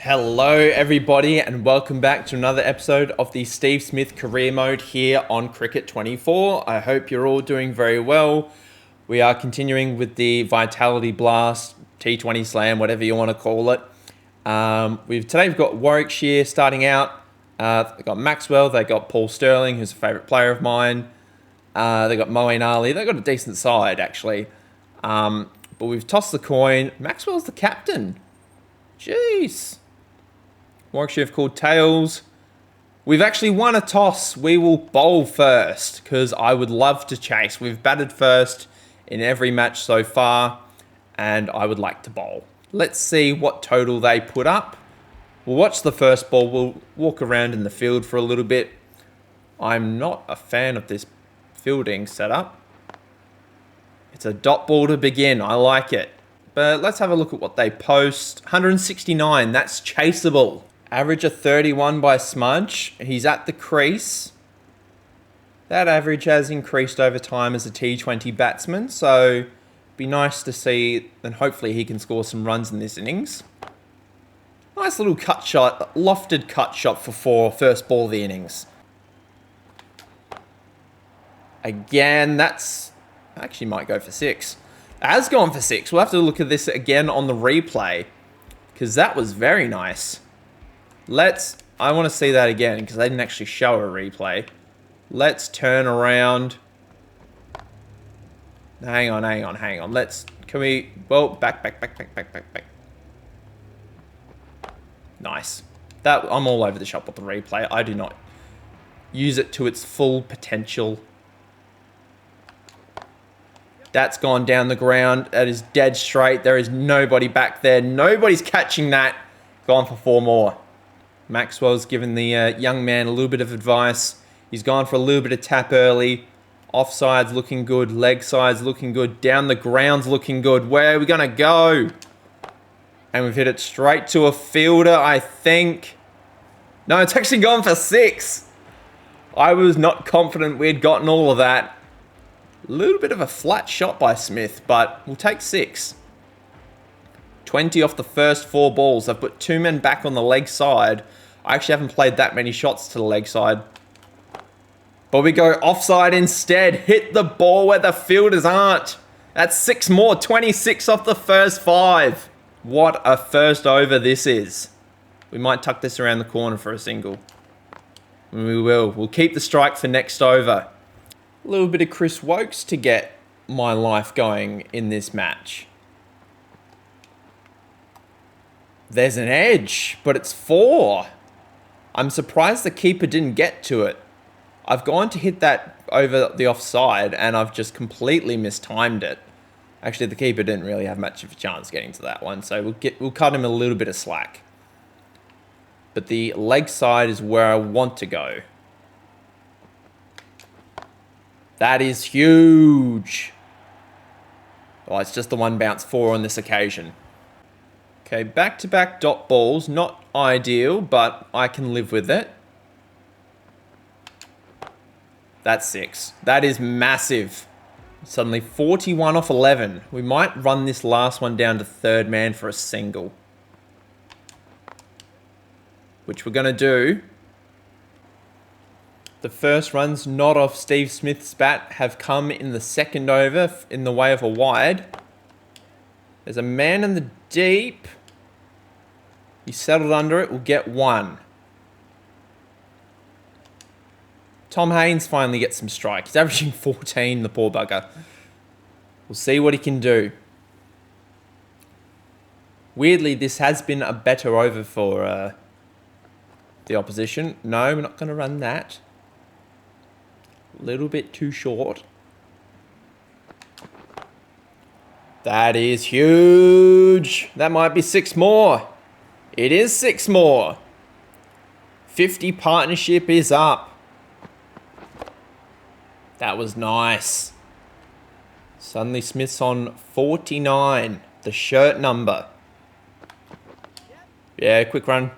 Hello everybody and welcome back to another episode of the Steve Smith Career Mode here on Cricket 24. I hope you're all doing very well. We are continuing with the Vitality Blast, T20 Slam, whatever you want to call it. Today we've got Warwickshire starting out. They've got Maxwell, they've got Paul Sterling, who's a favourite player of mine. They've got Moeen Ali, they've got a decent side actually. But we've tossed the coin. Maxwell's the captain. Jeez. Warwickshire have called tails. We've actually won a toss. We will bowl first because I would love to chase. We've batted first in every match so far and I would like to bowl. Let's see what total they put up. We'll watch the first ball. We'll walk around in the field for a little bit. I'm not a fan of this fielding setup. It's a dot ball to begin. I like it. But let's have a look at what they post. 169. That's chaseable. Average of 31 by Smudge. He's at the crease. That average has increased over time as a T20 batsman, so be nice to see, and hopefully he can score some runs in this innings. Nice little cut shot, lofted cut shot for 4, first ball of the innings. Again, that's actually might go for 6. It has gone for 6. We'll have to look at this again on the replay because that was very nice. I want to see that again because they didn't actually show a replay. Let's turn around. Hang on. Back. Nice. I'm all over the shop with the replay. I do not use it to its full potential. That's gone down the ground. That is dead straight. There is nobody back there. Nobody's catching that. Gone for 4 more. Maxwell's given the young man a little bit of advice. He's gone for a little bit of tap early. Offside's looking good. Leg side's looking good. Down the ground's looking good. Where are we going to go? And we've hit it straight to a fielder, I think. No, it's actually gone for 6. I was not confident we'd gotten all of that. A little bit of a flat shot by Smith, but we'll take 6. 20 off the first 4 balls. I've put 2 men back on the leg side. I actually haven't played that many shots to the leg side. But we go offside instead. Hit the ball where the fielders aren't. That's 6 more. 26 off the first 5. What a first over this is. We might tuck this around the corner for a single. We will. We'll keep the strike for next over. A little bit of Chris Wokes to get my life going in this match. There's an edge, but it's 4. I'm surprised the keeper didn't get to it. I've gone to hit that over the offside and I've just completely mistimed it. Actually, the keeper didn't really have much of a chance getting to that one, so we'll cut him a little bit of slack. But the leg side is where I want to go. That is huge. Oh, it's just the 1 bounce 4 on this occasion. Okay, back-to-back dot balls. Not ideal, but I can live with it. That's 6. That is massive. Suddenly 41 off 11. We might run this last one down to 3rd man for a single. Which we're going to do. The first runs not off Steve Smith's bat have come in the 2nd over in the way of a wide. There's a man in the deep. He settled under it. We'll get 1. Tom Haynes finally gets some strike. He's averaging 14, the poor bugger. We'll see what he can do. Weirdly, this has been a better over for the opposition. No, we're not going to run that. A little bit too short. That is huge. That might be 6 more. It is 6 more. 50 partnership is up. That was nice. Suddenly Smith's on 49, the shirt number. Yeah, quick run.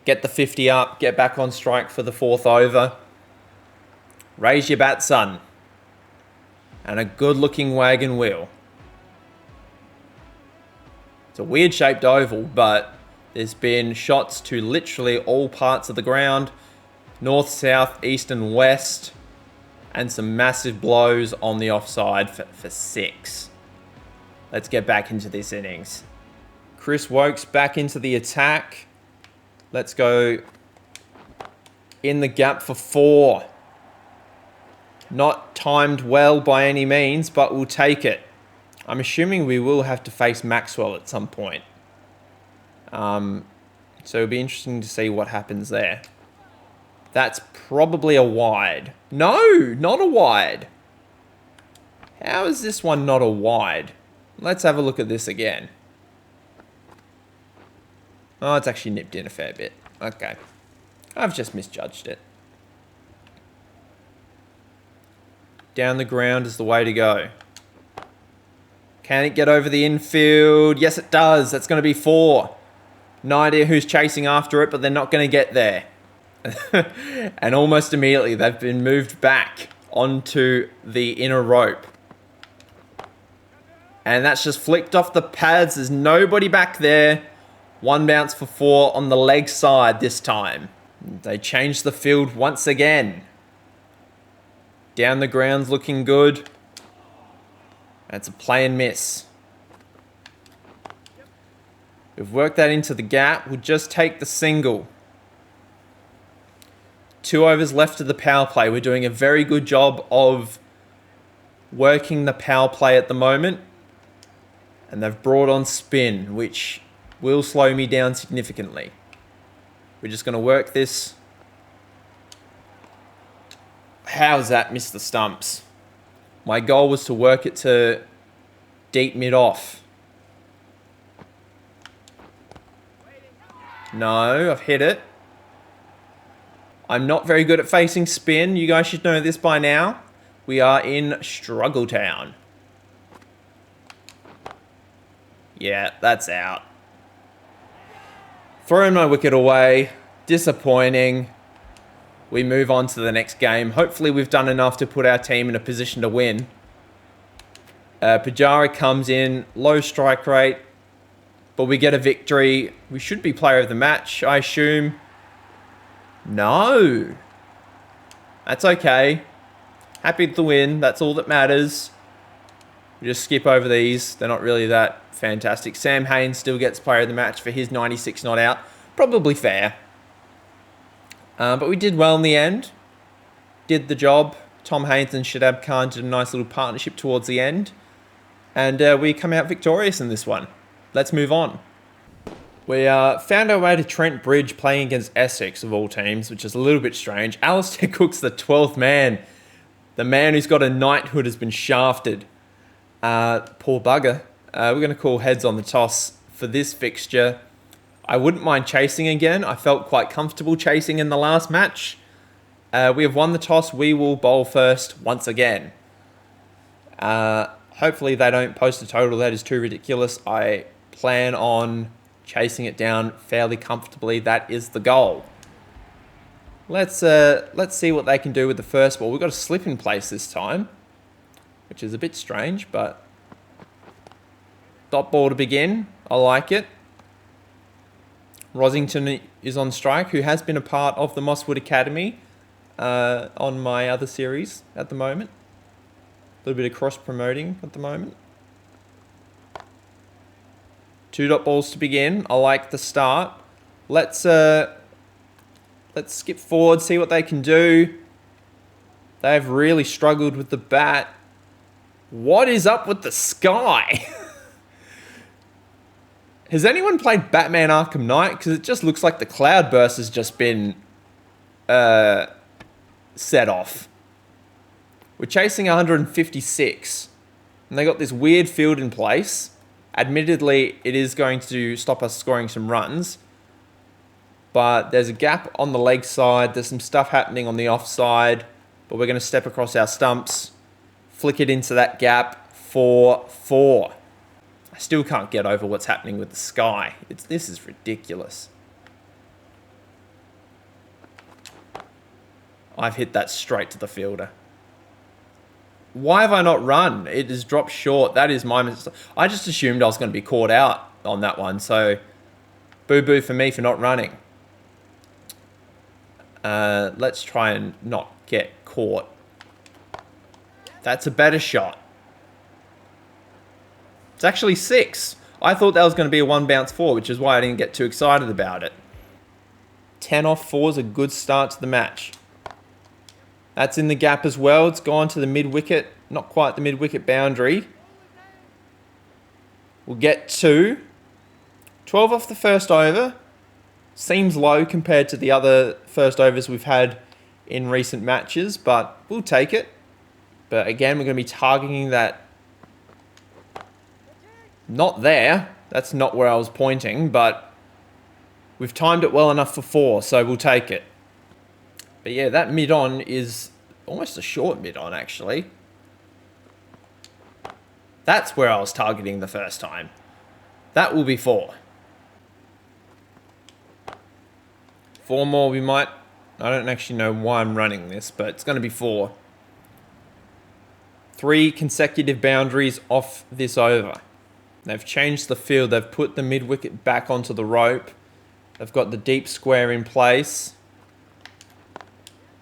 Get the 50 up, get back on strike for the 4th over. Raise your bat, son. And a good-looking wagon wheel. It's a weird-shaped oval, but There's been shots to literally all parts of the ground. North, south, east and west. And some massive blows on the offside for 6. Let's get back into this innings. Chris Wokes back into the attack. Let's go in the gap for 4. Not timed well by any means, but we'll take it. I'm assuming we will have to face Maxwell at some point. So it'll be interesting to see what happens there. That's probably a wide. No, not a wide. How is this one not a wide? Let's have a look at this again. Oh, it's actually nipped in a fair bit. Okay. I've just misjudged it. Down the ground is the way to go. Can it get over the infield? Yes, it does. That's going to be 4. No idea who's chasing after it, but they're not going to get there. And almost immediately, they've been moved back onto the inner rope. And that's just flicked off the pads. There's nobody back there. 1 bounce for 4 on the leg side this time. They changed the field once again. Down the ground's looking good. That's a play and miss. We've worked that into the gap. We'll just take the single. 2 overs left of the power play. We're doing a very good job of working the power play at the moment. And they've brought on spin, which will slow me down significantly. We're just going to work this. How's that missed the stumps? My goal was to work it to deep mid-off. No, I've hit it. I'm not very good at facing spin. You guys should know this by now. We are in Struggle Town. Yeah, that's out. Throwing my wicket away. Disappointing. We move on to the next game. Hopefully we've done enough to put our team in a position to win. Pujara comes in. Low strike rate. But we get a victory. We should be player of the match, I assume. No. That's okay. Happy with the win. That's all that matters. We just skip over these. They're not really that fantastic. Sam Haynes still gets player of the match for his 96 not out. Probably fair. But we did well in the end. Did the job. Tom Haynes and Shadab Khan did a nice little partnership towards the end. And we come out victorious in this one. Let's move on. We found our way to Trent Bridge playing against Essex of all teams, which is a little bit strange. Alistair Cook's the 12th man. The man who's got a knighthood has been shafted. Poor bugger. We're going to call heads on the toss for this fixture. I wouldn't mind chasing again. I felt quite comfortable chasing in the last match. We have won the toss. We will bowl first once again. Hopefully they don't post a total that is too ridiculous. I plan on chasing it down fairly comfortably. That is the goal. Let's see what they can do with the first ball. We've got a slip in place this time, which is a bit strange, but dot ball to begin. I like it. Rosington is on strike, who has been a part of the Mosswood Academy on my other series at the moment. A little bit of cross-promoting at the moment. 2 dot balls to begin. I like the start. Let's skip forward, see what they can do. They've really struggled with the bat. What is up with the sky? Has anyone played Batman Arkham Knight? Because it just looks like the cloudburst has just been set off. We're chasing 156. And they got this weird field in place. Admittedly, it is going to stop us scoring some runs. But there's a gap on the leg side. There's some stuff happening on the offside. But we're going to step across our stumps. Flick it into that gap for 4. I still can't get over what's happening with the sky. This is ridiculous. I've hit that straight to the fielder. Why have I not run? It has dropped short. That is my mistake. I just assumed I was going to be caught out on that one. So Boo-boo for me for not running. Let's try and not get caught. That's a better shot. It's actually 6. I thought that was going to be a 1 bounce 4, which is why I didn't get too excited about it. 10 off 4 is a good start to the match. That's in the gap as well. It's gone to the mid-wicket. Not quite the mid-wicket boundary. We'll get 2. 12 off the first over. Seems low compared to the other first overs we've had in recent matches, but we'll take it. But again, we're going to be targeting that. Not there. That's not where I was pointing, but we've timed it well enough for 4, so we'll take it. But yeah, that mid-on is almost a short mid-on, actually. That's where I was targeting the first time. That will be 4. 4 more we might. I don't actually know why I'm running this, but it's going to be 4. 3 consecutive boundaries off this over. They've changed the field. They've put the mid-wicket back onto the rope. They've got the deep square in place.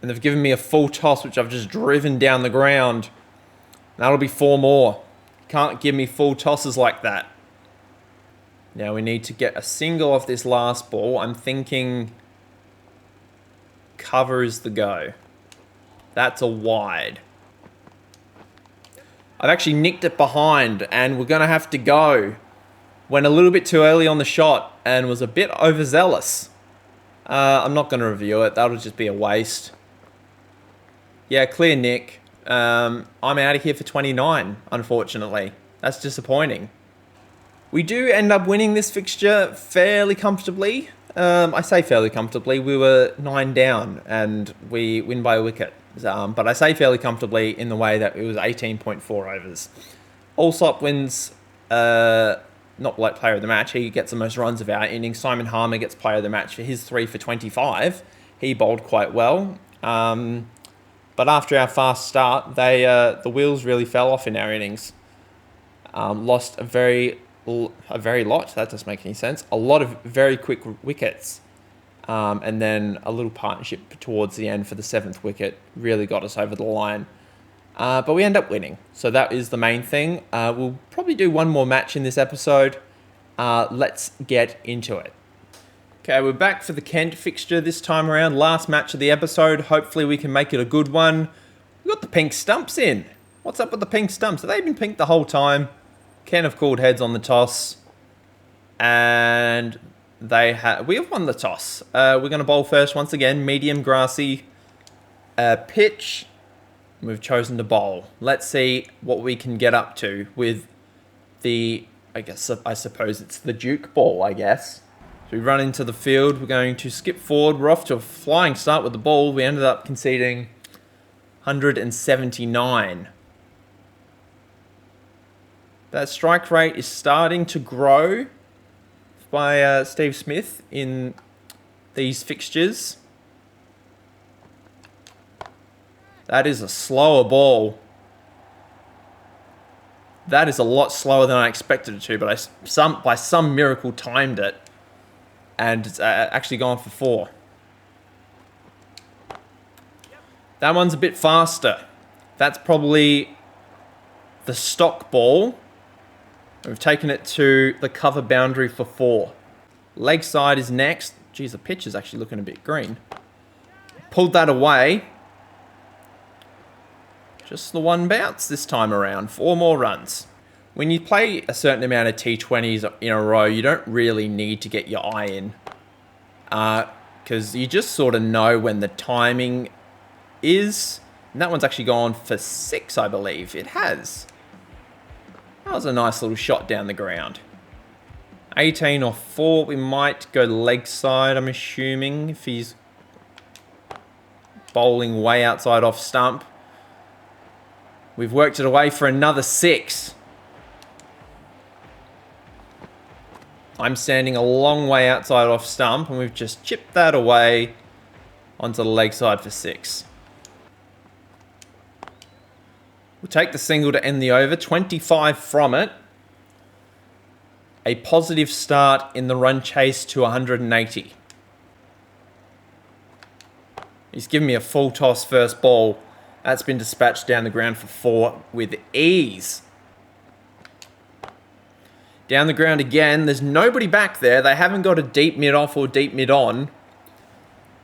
And they've given me a full toss, which I've just driven down the ground. That'll be 4 more. Can't give me full tosses like that. Now we need to get a single off this last ball. I'm thinking cover is the go. That's a wide. I've actually nicked it behind, and we're going to have to go. Went a little bit too early on the shot and was a bit overzealous. I'm not going to review it. That'll just be a waste. Yeah, clear nick. I'm out of here for 29, unfortunately. That's disappointing. We do end up winning this fixture fairly comfortably. I say fairly comfortably. We were 9 down, and we win by a wicket. But I say fairly comfortably in the way that it was 18.4 overs. Allsop wins, not like player of the match. He gets the most runs of our innings. Simon Harmer gets player of the match for his 3 for 25. He bowled quite well. But after our fast start, the wheels really fell off in our innings. Lost a very lot. That doesn't make any sense. A lot of very quick wickets. And then a little partnership towards the end for the 7th wicket really got us over the line. But we end up winning. So that is the main thing. We'll probably do one more match in this episode. Let's get into it. Okay, we're back for the Kent fixture this time around. Last match of the episode. Hopefully we can make it a good one. We've got the pink stumps in. What's up with the pink stumps? Have they been pink the whole time? Kent have called heads on the toss. And we have won the toss. We're going to bowl first once again. Medium grassy pitch. We've chosen to bowl. Let's see what we can get up to with the, I suppose it's the Duke ball, I guess. So we run into the field. We're going to skip forward. We're off to a flying start with the ball. We ended up conceding 179. That strike rate is starting to grow by Steve Smith in these fixtures. That is a slower ball. That is a lot slower than I expected it to, but by some miracle timed it, and it's actually gone for 4. That one's a bit faster. That's probably the stock ball. We've taken it to the cover boundary for 4. Leg side is next. Geez, the pitch is actually looking a bit green. Pulled that away. Just the 1 bounce this time around. 4 more runs. When you play a certain amount of T20s in a row, you don't really need to get your eye in. Because you just sort of know when the timing is. And that one's actually gone for 6, I believe. It has. That was a nice little shot down the ground. 18 off 4. We might go leg side, I'm assuming, if he's bowling way outside off stump. We've worked it away for another 6. I'm standing a long way outside off stump, and we've just chipped that away onto the leg side for 6. We'll take the single to end the over. 25 from it. a positive start in the run chase to 180. He's given me a full toss first ball. That's been dispatched down the ground for 4 with ease. Down the ground again. There's nobody back there. They haven't got a deep mid off or deep mid on.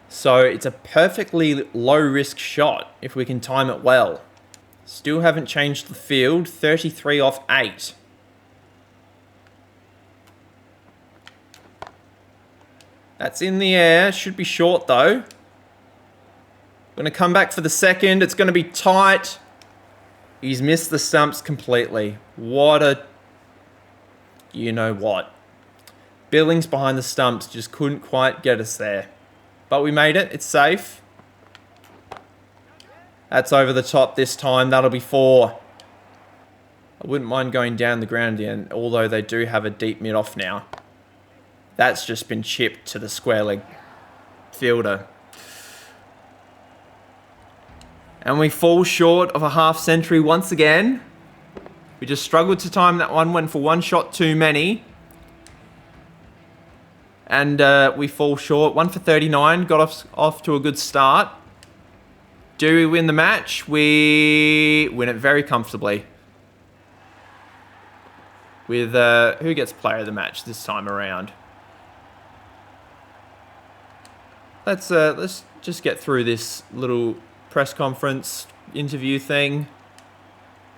So it's a perfectly low risk shot if we can time it well. Still haven't changed the field. 33 off 8. That's in the air. Should be short though. Going to come back for the second. It's going to be tight. He's missed the stumps completely. What a... You know what? Billings behind the stumps just couldn't quite get us there. But we made it. It's safe. That's over the top this time. That'll be 4. I wouldn't mind going down the ground again, although they do have a deep mid off now. That's just been chipped to the square leg fielder. And we fall short of a half century once again. We just struggled to time that one. Went for one shot too many. And we fall short. 1 for 39. Got off to a good start. Do we win the match? We win it very comfortably. With who gets player of the match this time around? Let's just get through this little press conference interview thing.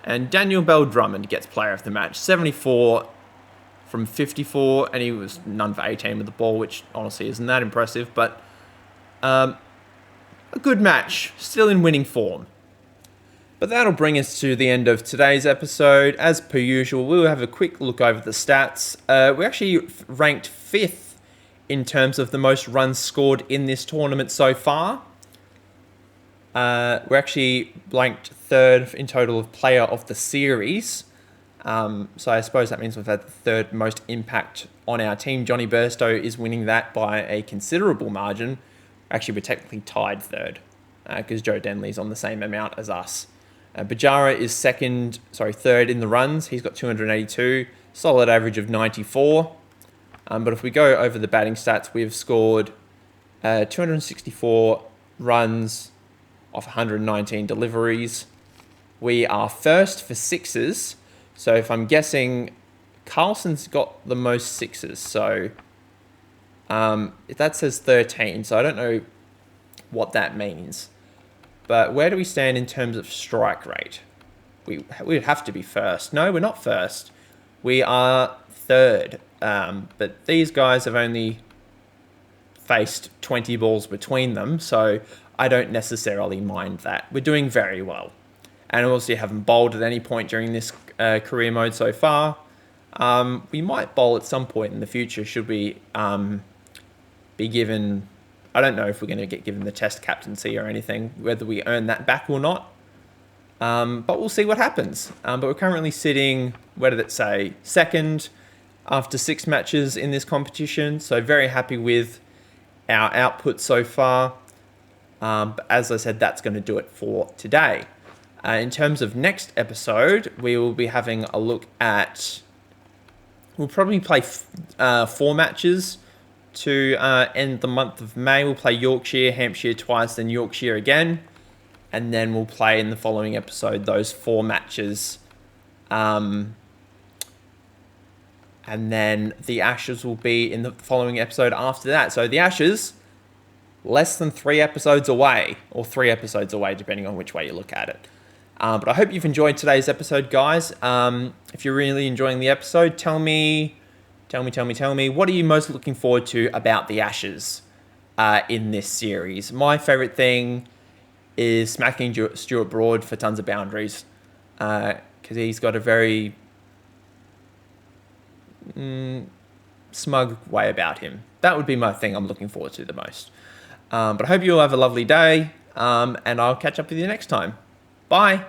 And Daniel Bell Drummond gets player of the match. 74 from 54, and he was none for 18 with the ball, which honestly isn't that impressive, but a good match, still in winning form. But that'll bring us to the end of today's episode. As per usual, we'll have a quick look over the stats. We actually ranked 5th in terms of the most runs scored in this tournament so far. We're actually blanked 3rd in total of player of the series. So I suppose that means we've had the 3rd most impact on our team. Johnny Burstow is winning that by a considerable margin. Actually, we're technically tied 3rd because Joe Denley's on the same amount as us. Bajara is 3rd in the runs. He's got 282, solid average of 94. But if we go over the batting stats, we've scored 264 runs off 119 deliveries. We are 1st for 6s. So if I'm guessing, Carlson's got the most 6s. So that says 13. So I don't know what that means. But where do we stand in terms of strike rate? We'd have to be 1st. No, we're not 1st. We are 3rd. But these guys have only faced 20 balls between them. So I don't necessarily mind that. We're doing very well. And obviously haven't bowled at any point during this career mode so far. We might bowl at some point in the future should we be given... I don't know if we're going to get given the test captaincy or anything, whether we earn that back or not. But we'll see what happens. But we're currently sitting, where did it say? 2nd after 6 matches in this competition. So very happy with our output so far. But as I said, that's going to do it for today. In terms of next episode, we will be having a look at... We'll probably play 4 matches to end the month of May. We'll play Yorkshire, Hampshire twice, then Yorkshire again. And then we'll play in the following episode those 4 matches. And then the Ashes will be in the following episode after that. So the Ashes, less than 3 episodes away, or 3 episodes away, depending on which way you look at it. But I hope you've enjoyed today's episode, guys. If you're really enjoying the episode, tell me, what are you most looking forward to about the Ashes in this series? My favourite thing is smacking Stuart Broad for tons of boundaries because he's got a very smug way about him. That would be my thing I'm looking forward to the most. But I hope you all have a lovely day, and I'll catch up with you next time. Bye.